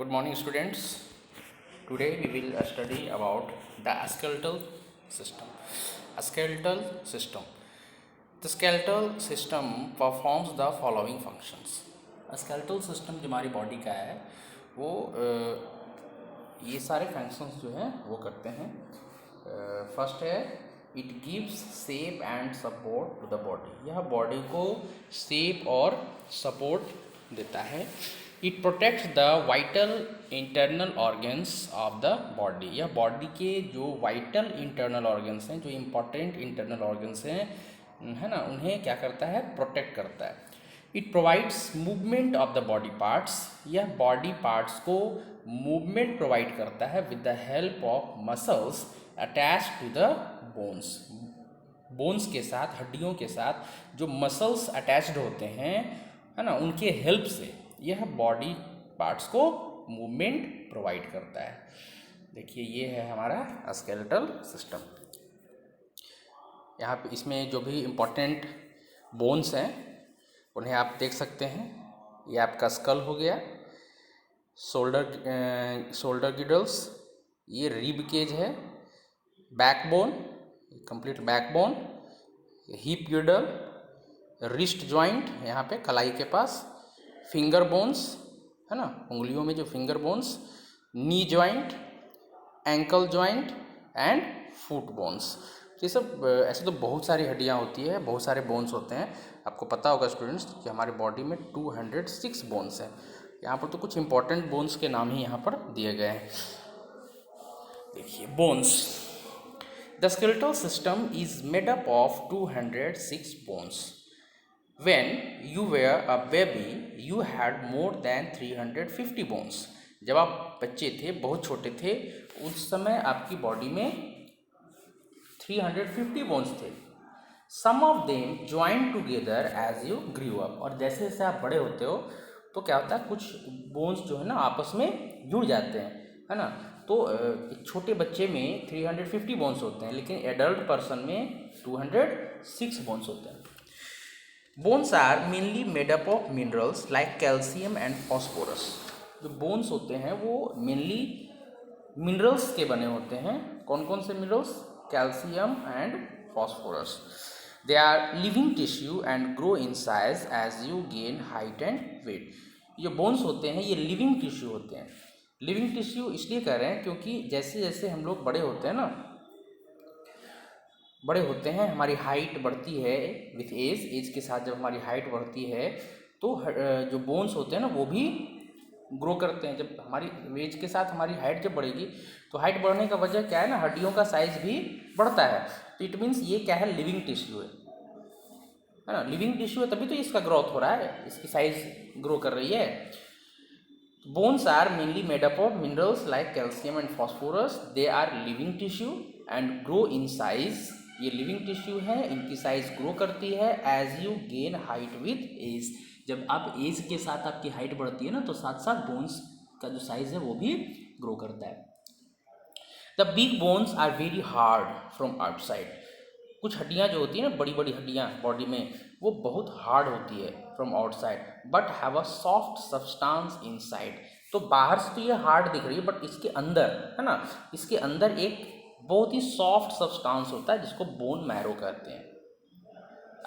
Good morning, students. Today we will study about the skeletal system. Skeletal system. The skeletal system performs the following functions. Skeletal system जो हमारी body का है वो ये सारे functions जो हैं वो करते हैं. फर्स्ट है it gives shape and support to the body. यह बॉडी को शेप और सपोर्ट देता है. It protects the vital internal organs of the body. यह बॉडी के जो वाइटल इंटरनल ऑर्गन्स हैं, जो इम्पोर्टेंट इंटरनल ऑर्गन्स हैं, है ना, उन्हें क्या करता है, प्रोटेक्ट करता है. It provides movement of the body parts. यह बॉडी पार्ट्स को मूवमेंट प्रोवाइड करता है with the help of muscles attach to the bones. Bones के साथ, हड्डियों के साथ जो मसल्स अटैच्ड होते हैं, है ना, उनके हेल्प से यह बॉडी पार्ट्स को मूवमेंट प्रोवाइड करता है. देखिए ये है हमारा स्केलेटल सिस्टम. यहाँ पे इसमें जो भी इम्पोर्टेंट बोन्स हैं उन्हें आप देख सकते हैं. ये आपका स्कल हो गया, शोल्डर गिडल्स, ये रिब केज है, backbone, complete backbone, hip girdle, wrist joint यहाँ पे कलाई के पास, फिंगर बोन्स, है ना, उंगलियों में जो finger bones, knee joint, ankle joint and foot bones. ये सब ऐसे तो बहुत सारी हड्डियाँ होती है, बहुत सारे बोन्स होते हैं. आपको पता होगा स्टूडेंट्स कि हमारी बॉडी में 206 बोन्स हैं. यहाँ पर तो कुछ इंपॉर्टेंट बोन्स के नाम ही यहाँ पर दिए गए हैं. देखिए bones. The skeletal system is made up of 206 bones. When you were a baby, you had more than 350 bones. जब आप बच्चे थे, बहुत छोटे थे, उस समय आपकी बॉडी में 350 बोन्स थे. Some of them joined together as you grew up. और जैसे जैसे आप बड़े होते हो तो क्या होता है, कुछ बोन्स जो है ना आपस में जुड़ जाते हैं, है ना. तो एक छोटे बच्चे में 350 बोन्स होते हैं, लेकिन एडल्ट पर्सन में 206 बोन्स होते हैं. Bones are mainly made up of minerals like calcium and phosphorus. जो बोन्स होते हैं वो मेनली मिनरल्स के बने होते हैं. कौन कौन से minerals? Calcium and phosphorus. They are living tissue and grow in size as you gain height and weight. जो बोन्स होते हैं ये लिविंग टिश्यू होते हैं. लिविंग टिश्यू इसलिए कह रहे हैं क्योंकि जैसे जैसे हम लोग बड़े होते हैं ना, बड़े होते हैं, हमारी हाइट बढ़ती है विथ एज के साथ. जब हमारी हाइट बढ़ती है तो जो बोन्स होते हैं ना वो भी ग्रो करते हैं. जब हमारी एज के साथ हमारी हाइट जब बढ़ेगी तो हाइट बढ़ने का वजह क्या है ना, हड्डियों का साइज भी बढ़ता है. तो इट मीन्स ये क्या है, लिविंग टिश्यू है ना. लिविंग टिश्यू है तभी तो इसका ग्रोथ हो रहा है, इसकी साइज ग्रो कर रही है. Bones are mainly made up of minerals like calcium and phosphorus. They are living tissue and grow in size. ये लिविंग टिश्यू है, इनकी साइज ग्रो करती है as you gain height with age. जब आप एज के साथ आपकी हाइट बढ़ती है ना तो साथ साथ बोन्स का जो साइज है वो भी ग्रो करता है. The big bones are very hard from outside. कुछ हड्डियाँ जो होती है ना, बड़ी बड़ी हड्डियाँ बॉडी में, वो बहुत हार्ड होती है from outside, but have a soft substance inside. तो बाहर से तो ये हार्ड दिख रही है, बट इसके अंदर, है ना, इसके अंदर एक बहुत ही सॉफ्ट सब्सटेंस होता है जिसको बोन मैरो कहते हैं.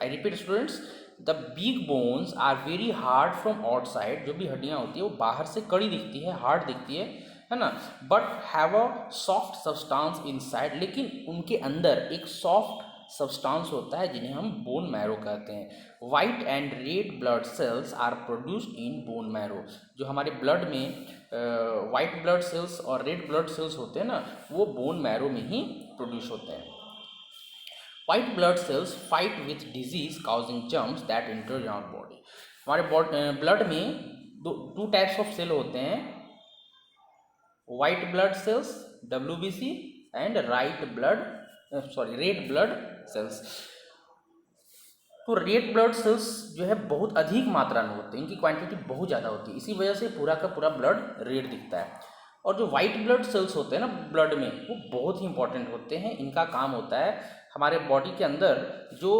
I repeat students, the big bones are very hard from outside. जो भी हड्डियाँ होती है वो बाहर से कड़ी दिखती है, हार्ड दिखती है ना, but have a soft substance inside. लेकिन उनके अंदर एक सॉफ्ट सब्सटेंस होता है जिन्हें हम बोन मैरो कहते हैं. White and red blood cells are produced in bone marrow. जो हमारे ब्लड में वाइट ब्लड सेल्स और रेड ब्लड सेल्स होते हैं ना, वो बोन मैरो में ही प्रोड्यूस होते हैं. White blood cells fight with disease causing germs that enter in our body. हमारे ब्लड में टू टाइप्स ऑफ सेल होते हैं, white blood cells WBC and red blood cells. तो रेड ब्लड सेल्स जो है बहुत अधिक मात्रा में होते हैं, इनकी क्वांटिटी बहुत ज़्यादा होती है, इसी वजह से पूरा का पूरा ब्लड रेड दिखता है. और जो वाइट ब्लड सेल्स होते हैं ना ब्लड में, वो बहुत ही इंपॉर्टेंट होते हैं. इनका काम होता है हमारे बॉडी के अंदर जो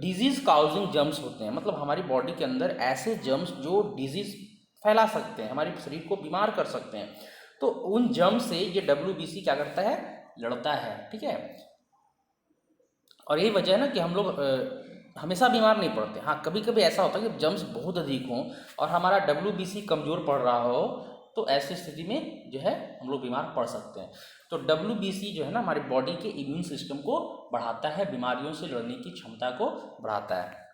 डिजीज़ काउजिंग जर्म्स होते हैं, मतलब हमारी बॉडी के अंदर ऐसे जर्म्स जो डिजीज़ फैला सकते हैं, हमारे शरीर को बीमार कर सकते हैं। तो उन जर्म से ये WBC क्या करता है, लड़ता है, ठीक है। और यही वजह है ना कि हम लोग हमेशा बीमार नहीं पड़ते। हाँ, कभी कभी ऐसा होता है कि जर्म्स बहुत अधिक हों और हमारा WBC कमज़ोर पड़ रहा हो, तो ऐसी स्थिति में जो है हम लोग बीमार पड़ सकते हैं। तो WBC जो है ना हमारे बॉडी के इम्यून सिस्टम को बढ़ाता है, बीमारियों से लड़ने की क्षमता को बढ़ाता है।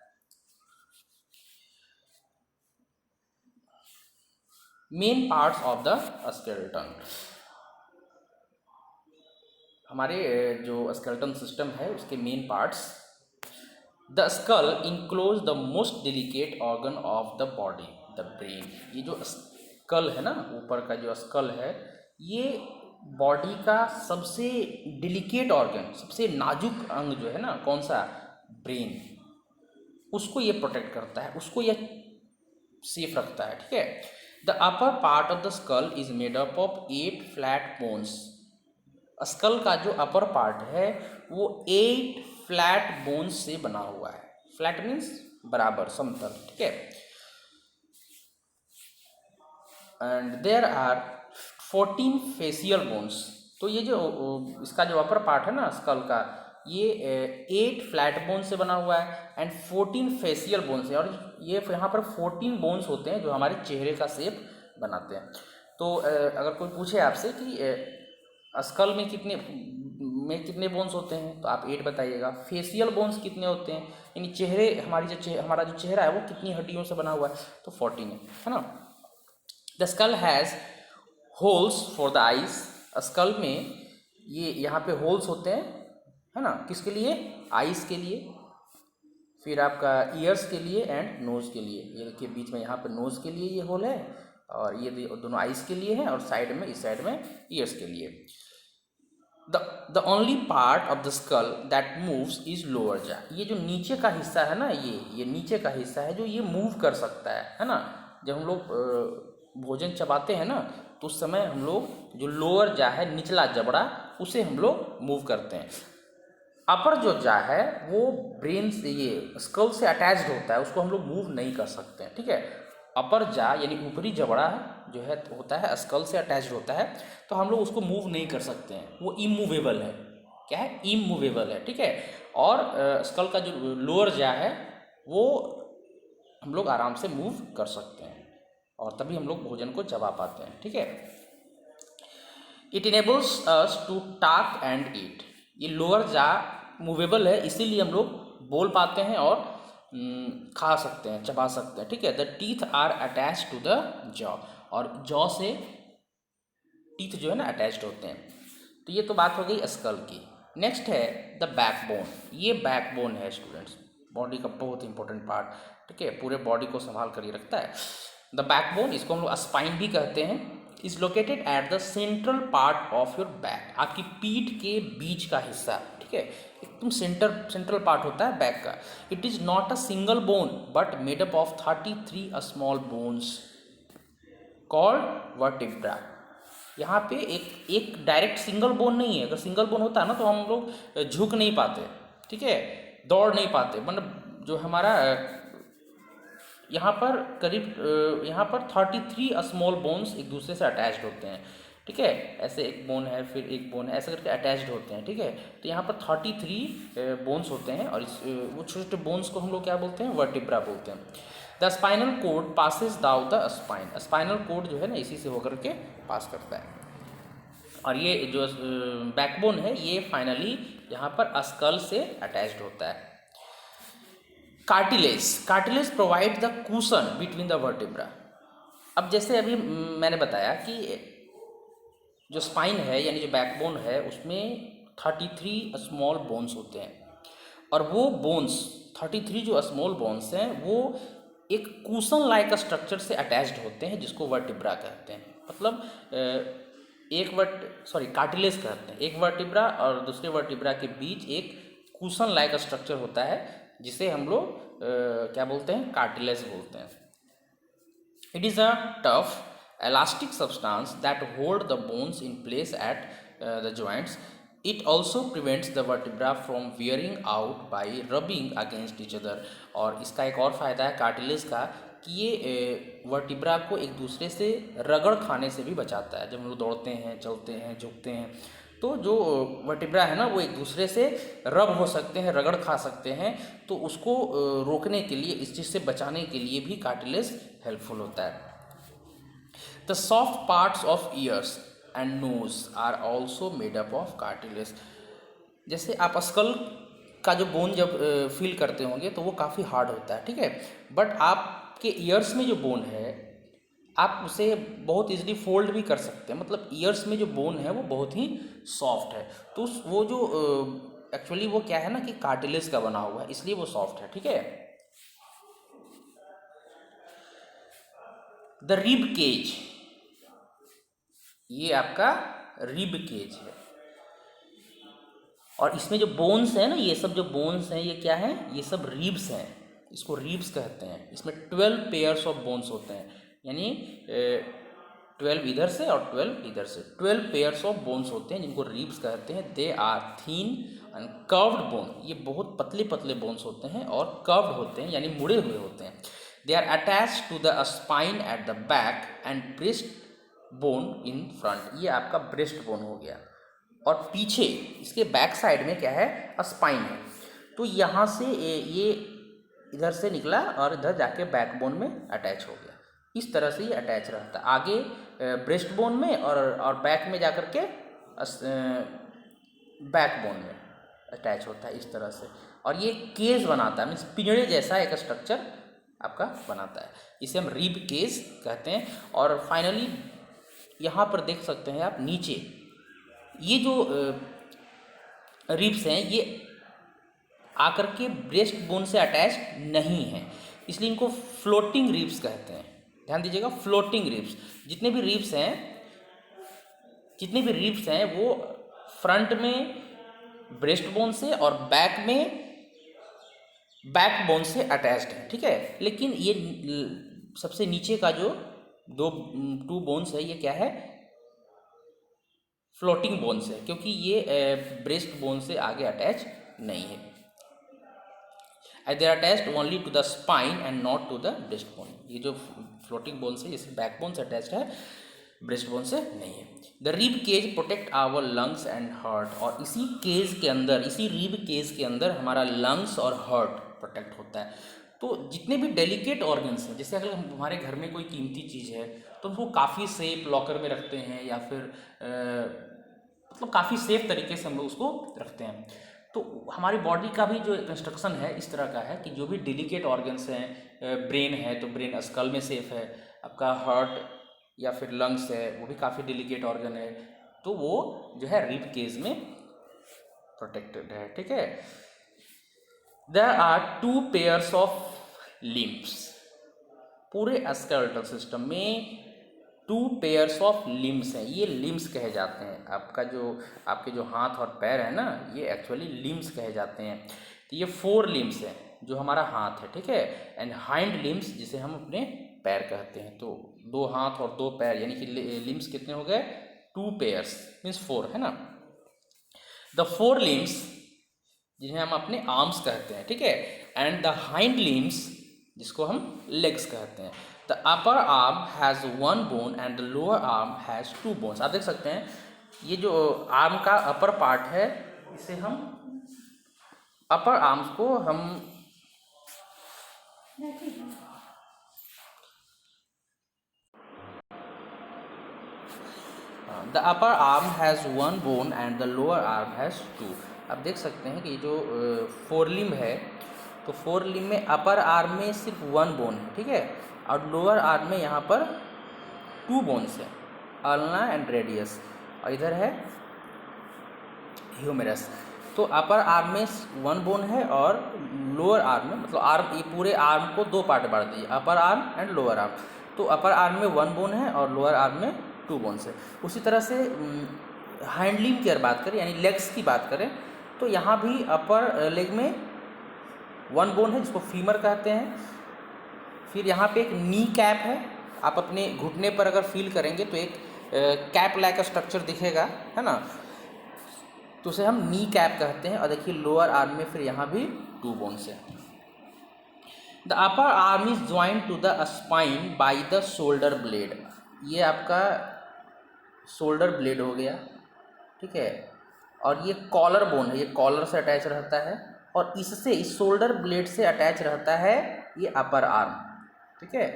Main parts of the skeleton, हमारे जो स्केलेटन सिस्टम है उसके main parts. The skull enclose the most delicate organ of the body, the brain. ये जो स्कल है ना, ऊपर का जो स्कल है, ये बॉडी का सबसे डेलिकेट ऑर्गन, सबसे नाजुक अंग जो है ना, कौन सा, ब्रेन, उसको ये प्रोटेक्ट करता है, उसको ये सेफ रखता है, ठीक है। The upper part of the skull is made up of 8 flat bones. Skull का जो अपर पार्ट है वो 8 फ्लैट बोन्स से बना हुआ है। फ्लैट मीन्स बराबर, समतल, ठीक है। And there are 14 facial bones. तो ये जो इसका जो अपर पार्ट है ना स्कल का, ये 8 फ्लैट बोन से बना हुआ है एंड 14 फेशियल बोन्स है। और ये यहाँ पर 14 बोन्स होते हैं जो हमारे चेहरे का शेप बनाते हैं। तो अगर कोई पूछे आपसे कि स्कल में कितने बोन्स होते हैं, तो आप 8 बताइएगा। फेशियल बोन्स कितने होते हैं, यानी चेहरे, हमारा जो चेहरा है वो कितनी हड्डियों से बना हुआ है, तो 14 है ना। The skull has holes for the eyes. Skull में ये यहाँ पे होल्स होते हैं, है ना, किसके लिए, आइज के लिए, फिर आपका ईयर्स के लिए एंड नोज़ के लिए। ये देखिए बीच में यहाँ पे नोज़ के लिए ये होल है, और ये दोनों आइज के लिए है, और साइड में, इस साइड में ईयर्स के लिए। The only part of the school that moves is lower जा। ये जो नीचे का हिस्सा है ना, ये नीचे का हिस्सा है जो ये मूव कर सकता है ना। जब हम लोग भोजन चबाते हैं ना, तो उस समय हम लोग जो लोअर जा है, निचला जबड़ा, उसे हम लोग मूव करते हैं। अपर जो जा है वो ब्रेन से, ये स्कल से अटैच्ड होता है, उसको हम लोग मूव नहीं कर सकते हैं, ठीक है। अपर जा यानी ऊपरी जबड़ा जो है होता है, स्कल से अटैच्ड होता है, तो हम लोग उसको मूव नहीं कर सकते हैं, वो इमूवेबल है। क्या है, इमूवेबल है, ठीक है। और स्कल का जो लोअर जा है वो हम लोग आराम से मूव कर सकते हैं, और तभी हम लोग भोजन को चबा पाते हैं, ठीक है। It enables us to talk and eat. ये लोअर जा मूवेबल है, इसीलिए हम लोग बोल पाते हैं और खा सकते हैं, चबा सकते हैं, ठीक है। The teeth are attach to the jaw, और जॉ से टीथ जो है ना अटैच्ड होते हैं। तो ये तो बात हो गई स्कल की। नेक्स्ट है द बैकबोन। ये बैकबोन है स्टूडेंट्स, बॉडी का बहुत इंपॉर्टेंट पार्ट, ठीक है, पूरे बॉडी को संभाल कर ये रखता है। द बैकबोन, इसको हम लोग स्पाइन भी कहते हैं, is located at the central part of your back. आपकी पीठ के बीच का हिस्सा, ठीक है, एकदम सेंट्रल पार्ट होता है बैक का। It is not a single bone but made up of 33 small bones called vertebra. यहाँ पे एक डायरेक्ट सिंगल बोन नहीं है। अगर सिंगल बोन होता है ना तो हम लोग झुक नहीं पाते, ठीक है, दौड़ नहीं पाते। मतलब जो हमारा यहाँ पर करीब यहाँ पर 33 स्मॉल बोन्स एक दूसरे से अटैच्ड होते हैं, ठीक है। ऐसे एक बोन है, फिर एक बोन है, ऐसे करके अटैच्ड होते हैं, ठीक है। तो यहाँ पर 33 बोन्स होते हैं, और वो छोटे छोटे बोन्स को हम लोग क्या बोलते हैं, वर्टिब्रा बोलते हैं। The spinal cord passes down the spine. Spinal cord जो है ना इसी से होकर के पास करता है। और ये जो बैकबोन है ये फाइनली यहाँ पर स्कल से अटैच्ड होता है। Cartilage provide the cushion between the vertebra. अब जैसे अभी मैंने बताया कि जो स्पाइन है यानी जो बैकबोन है उसमें 33 स्मॉल बोन्स होते हैं, और वो बोन्स 33 जो स्मॉल बोन्स हैं वो एक कूशन लाइक स्ट्रक्चर से अटैच्ड होते हैं, जिसको वर्टिब्रा कहते हैं। मतलब कार्टिलेज कहते हैं। एक वर्टिब्रा और दूसरे वर्टिब्रा के बीच एक कूशन लाइक स्ट्रक्चर होता है, जिसे हम लोग क्या बोलते हैं, कार्टिलेज बोलते हैं। It is a tough elastic substance that hold the bones in place at the joints. It also prevents the vertebra from wearing out by rubbing against each other. और इसका एक और फ़ायदा है कार्टिलेज का कि ये वर्टिब्रा को एक दूसरे से रगड़ खाने से भी बचाता है। जब हम लोग दौड़ते हैं, चलते हैं, झुकते हैं, तो जो वर्टिब्रा है ना वो एक दूसरे से रब हो सकते हैं, रगड़ खा सकते हैं। तो उसको रोकने के लिए, इस चीज़ से बचाने के लिए भी कार्टिलेज हेल्पफुल होता है। The soft parts of ears and nose are also made up of cartilage. जैसे आप स्कल का जो बोन जब फील करते होंगे तो वो काफ़ी हार्ड होता है, ठीक है। बट आपके ईयर्स में जो बोन है आप उसे बहुत इजीली फोल्ड भी कर सकते हैं। मतलब ईयर्स में जो बोन है वो बहुत ही सॉफ्ट है। तो वो जो एक्चुअली वो क्या है ना कि कार्टिलेज का बना हुआ है, इसलिए वो सॉफ्ट है, ठीक है। द रिब केज, ये आपका रिब केज है। और इसमें जो बोन्स हैं ना, ये सब जो बोन्स हैं ये क्या हैं, ये सब रिब्स हैं, इसको रिब्स कहते हैं। इसमें 12 पेयर्स ऑफ बोन्स होते हैं, यानी 12 इधर से और 12 इधर से, 12 पेयर्स ऑफ बोन्स होते हैं जिनको रिब्स कहते हैं। They are thin and curved bone, ये बहुत पतले पतले बोन्स होते हैं और कर्व्ड होते हैं यानी मुड़े हुए होते हैं। They are attached to the spine at the back and breast bone in front, ये आपका ब्रेस्ट बोन हो गया। और पीछे इसके बैक साइड में क्या है, स्पाइन है। तो यहाँ से ये इधर से निकला और इधर जाके बैकबोन में अटैच हो गया। इस तरह से ये अटैच रहता है, आगे ब्रेस्ट बोन में और बैक में जाकर के बैकबोन में अटैच होता है इस तरह से। और ये केज बनाता है, मीन्स पिंजरे जैसा एक स्ट्रक्चर आपका बनाता है, इसे हम रिब केज कहते हैं। और फाइनली यहाँ पर देख सकते हैं आप नीचे, ये जो रिब्स हैं ये आकर के ब्रेस्ट बोन से अटैच नहीं है, इसलिए इनको फ्लोटिंग रिब्स कहते हैं। ध्यान दीजिएगा, फ्लोटिंग रिब्स। जितने भी रिब्स हैं वो फ्रंट में ब्रेस्ट बोन से और बैक में बैक बोन से अटैच्ड है, ठीक है। लेकिन ये सबसे नीचे का जो टू बोन्स है ये क्या है, फ्लोटिंग बोन्स है, क्योंकि ये ब्रेस्ट बोन से आगे अटैच नहीं है। They are attached only to the spine and not to the breast bone. ये जो फ्लोटिंग बोन्स है ये बैक बोन से अटैच्ड है, ब्रेस्ट बोन से नहीं है। The rib cage protect our lungs and heart, और इसी केज के अंदर, इसी रिब केज के अंदर हमारा लंग्स और हार्ट प्रोटेक्ट होता है। तो जितने भी डेलिकेट ऑर्गन्स हैं, जैसे अगर हमारे घर में कोई कीमती चीज़ है तो उसको काफ़ी सेफ लॉकर में रखते हैं या फिर मतलब काफ़ी सेफ तरीके से हम लोग उसको रखते हैं। तो हमारी बॉडी का भी जो कंस्ट्रक्शन है इस तरह का है कि जो भी डेलिकेट ऑर्गन्स हैं, ब्रेन है तो ब्रेन स्कल में सेफ है, आपका हार्ट या फिर लंग्स है वो भी काफ़ी डेलिकेट ऑर्गन है, तो वो जो है रिब केज में प्रोटेक्टेड है, ठीक है। There are 2 pairs of limbs, पूरे स्केलेटल सिस्टम में 2 पेयर्स ऑफ लिम्ब्स हैं, ये लिम्ब्स कहे जाते हैं। आपके जो हाथ और पैर है ना, ये एक्चुअली लिम्ब्स कहे जाते हैं। तो ये 4 लिम्ब्स हैं जो हमारा हाथ है, ठीक है। एंड हाइंड लिम्ब्स जिसे हम अपने पैर कहते हैं। तो 2 हाथ और 2 पैर, यानी कि लिम्ब्स कितने हो गए, 2 पेयर्स मीन्स 4, है ना। द 4 लिम्ब्स जिन्हें हम अपने आर्म्स कहते हैं, ठीक है। एंड द हाइंड लिम्ब्स जिसको हम लेग्स कहते हैं। The upper arm has 1 bone and the lower arm has 2 bones. आप देख सकते हैं ये जो आर्म का अपर पार्ट है, इसे हम अपर आर्म्स को हम the upper arm has 1 bone and the lower arm has 2। आप देख सकते हैं कि ये जो 4 लिम्ब है, तो 4 लिम्ब में अपर आर्म में सिर्फ 1 बोन है, ठीक है। और लोअर आर्म में यहाँ पर 2 बोन्स है, अल्ना एंड रेडियस, और इधर है ह्यूमेरस। तो अपर आर्म में 1 बोन है और लोअर आर्म में, मतलब आर्म, ये पूरे आर्म को 2 पार्ट बांट दीजिए, upper arm and lower arm. तो अपर आर्म में 1 बोन है और लोअर आर्म में 2 बोन्स है। उसी तरह से हैंड लिम्ब की अगर बात करें, यानी लेग्स की बात करें, तो यहाँ भी अपर लेग में 1 बोन है जिसको फीमर कहते हैं। फिर यहाँ पे एक नी कैप है, आप अपने घुटने पर अगर फील करेंगे तो एक कैप लाइक स्ट्रक्चर दिखेगा, है ना, तो उसे हम नी कैप कहते हैं। और देखिए लोअर आर्म में फिर यहाँ भी 2 बोन्स है। The upper arm is joint to the spine by the shoulder blade. ये आपका शोल्डर ब्लेड हो गया, ठीक है। और ये कॉलर बोन है, ये कॉलर से अटैच रहता है, और इससे इस शोल्डर ब्लेड से अटैच रहता है ये अपर आर्म, ठीक है।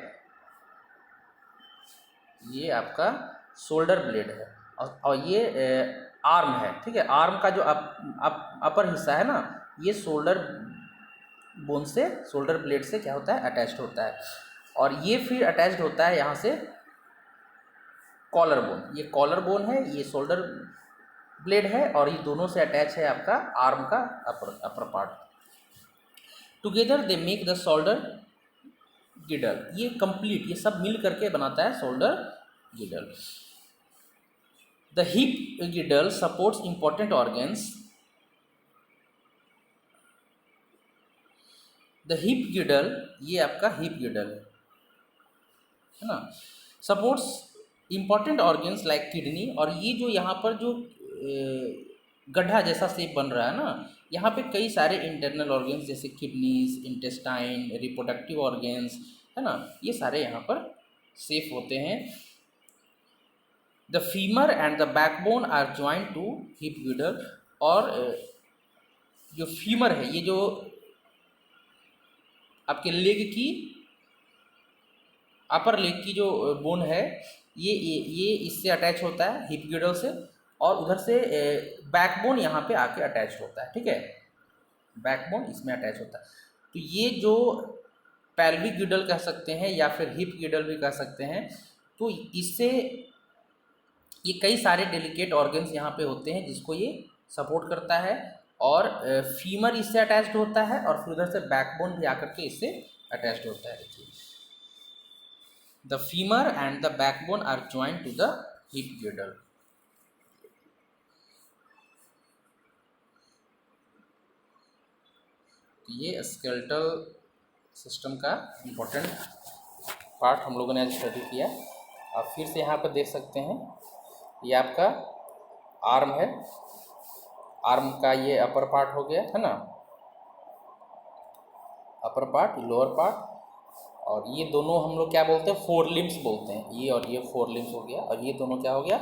ये आपका शोल्डर ब्लेड है और ये आर्म है, ठीक है। आर्म का जो अपर हिस्सा है ना, ये शोल्डर बोन से, शोल्डर ब्लेड से क्या होता है, अटैच्ड होता है। और ये फिर अटैच्ड होता है यहाँ से कॉलर बोन। ये कॉलर बोन है, ये शोल्डर ब्लेड है, और ये दोनों से अटैच है आपका आर्म का upper part. Together they make the shoulder girdle. ये कंप्लीट, ये सब मिल करके बनाता है shoulder girdle. The hip girdle supports important organs. The hip girdle, ये आपका हिप गिडल है ना, supports important organs like kidney. और ये जो यहाँ पर जो गड्ढा जैसा शेप बन रहा है ना, यहाँ पे कई सारे इंटरनल ऑर्गन्स जैसे किडनीज, इंटेस्टाइन, रिप्रोडक्टिव ऑर्गन्स है ना, ये सारे यहाँ पर सेफ होते हैं। The femur and the backbone are joint to hip girdle. और जो फीमर है, ये जो आपके लेग की, अपर लेग की जो बोन है, ये इससे अटैच होता है हिप गिडल से, और उधर से बैकबोन यहाँ पे आके अटैच होता है, ठीक है। बैकबोन इसमें अटैच होता है। तो ये जो पैल्विक गिडल कह सकते हैं या फिर हिप गिडल भी कह सकते हैं, तो इससे ये कई सारे डेलिकेट ऑर्गन्स यहाँ पे होते हैं जिसको ये सपोर्ट करता है। और फीमर इससे अटैच्ड होता है, और फिर उधर से बैकबोन भी आकर के इससे अटैच्ड होता है। देखिए, the femur and the backbone are joint to the hip girdle. ये स्केलेटल सिस्टम का इम्पोर्टेंट पार्ट हम लोगों ने आज स्टडी किया। आप फिर से यहाँ पर देख सकते हैं, ये आपका आर्म है, आर्म का ये अपर पार्ट हो गया है ना, अपर पार्ट, लोअर पार्ट, और ये दोनों हम लोग क्या बोलते हैं, फोर लिम्स बोलते हैं। ये और ये फोर लिम्स हो गया, और ये दोनों क्या हो गया,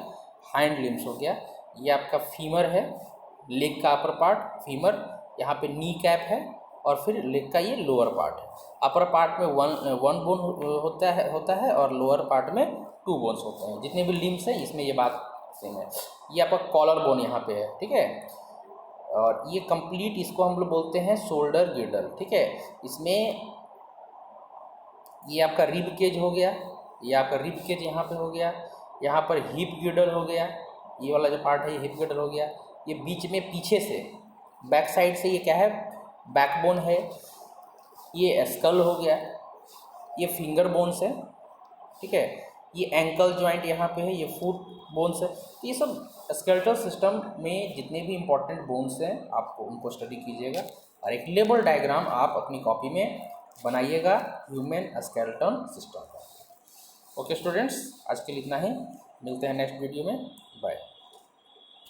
हाइंड लिम्स हो गया। ये आपका फीमर है, लेग का अपर पार्ट फीमर, यहाँ पे नी कैप है, और फिर लेग का ये लोअर पार्ट है। अपर पार्ट में वन बोन होता है और लोअर पार्ट में 2 बोन्स होते हैं। जितने भी लिम्स हैं इसमें ये बात सेम है। ये आपका कॉलर बोन यहाँ पे है, ठीक है। और ये कंप्लीट, इसको हम लोग बोलते हैं शोल्डर गिडल, ठीक है। इसमें ये आपका रिब केज हो गया, ये आपका रिब केज यहाँ पे हो गया, यहाँ पर हिप गिडल हो गया, ये वाला जो पार्ट है ये हिप गिडल हो गया। ये बीच में पीछे से बैक साइड से ये क्या है, बैकबोन है, ये स्कल हो गया, ये फिंगर बोन्स है, ठीक है। ये एंकल जॉइंट यहाँ पे है, ये फुट बोन्स है। तो ये सब स्केलेटल सिस्टम में जितने भी इम्पोर्टेंट बोन्स हैं आप उनको स्टडी कीजिएगा, और एक लेबल डायग्राम आप अपनी कॉपी में बनाइएगा ह्यूमन स्केलेटल सिस्टम का। ओके स्टूडेंट्स, आज के लिए इतना ही, मिलते हैं नेक्स्ट वीडियो में, बाय।